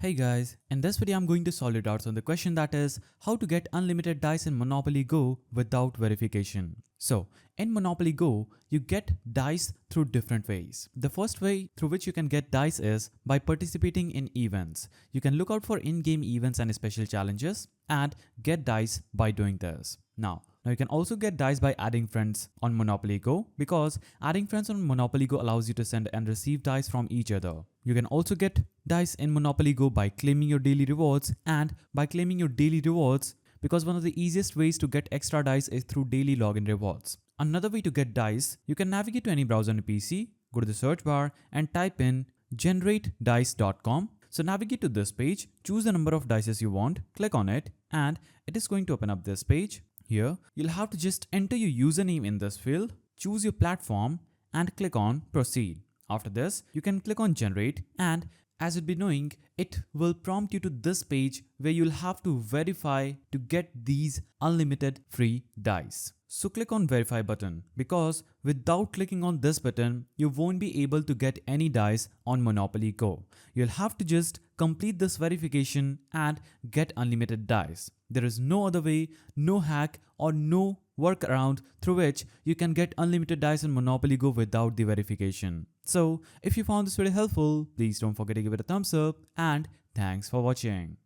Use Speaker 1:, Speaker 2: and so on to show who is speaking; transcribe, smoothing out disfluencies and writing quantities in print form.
Speaker 1: Hey guys, in this video I'm going to solve your doubts on the question that is how to get unlimited dice in Monopoly Go without verification. So, in Monopoly Go, you get dice through different ways. The first way through which you can get dice is by participating in events. You can look out for in-game events and special challenges and get dice by doing this. Now you can also get dice by adding friends on Monopoly Go because adding friends on Monopoly Go allows you to send and receive dice from each other. You can also get dice in Monopoly Go by claiming your daily rewards, and by claiming your daily rewards because one of the easiest ways to get extra dice is through daily login rewards. Another way to get dice, you can navigate to any browser on your PC, go to the search bar and type in generatedice.com. So navigate to this page, choose the number of dices you want, click on it, and it is going to open up this page. Here, you'll have to just enter your username in this field, choose your platform and click on proceed. After this, you can click on generate, and as you'll be knowing, it will prompt you to this page where you'll have to verify to get these unlimited free dice. So click on verify button because without clicking on this button, you won't be able to get any dice on Monopoly Go. You'll have to just complete this verification and get unlimited dice. There is no other way, no hack or no workaround through which you can get unlimited dice in Monopoly Go without the verification. So if you found this video helpful, please don't forget to give it a thumbs up and thanks for watching.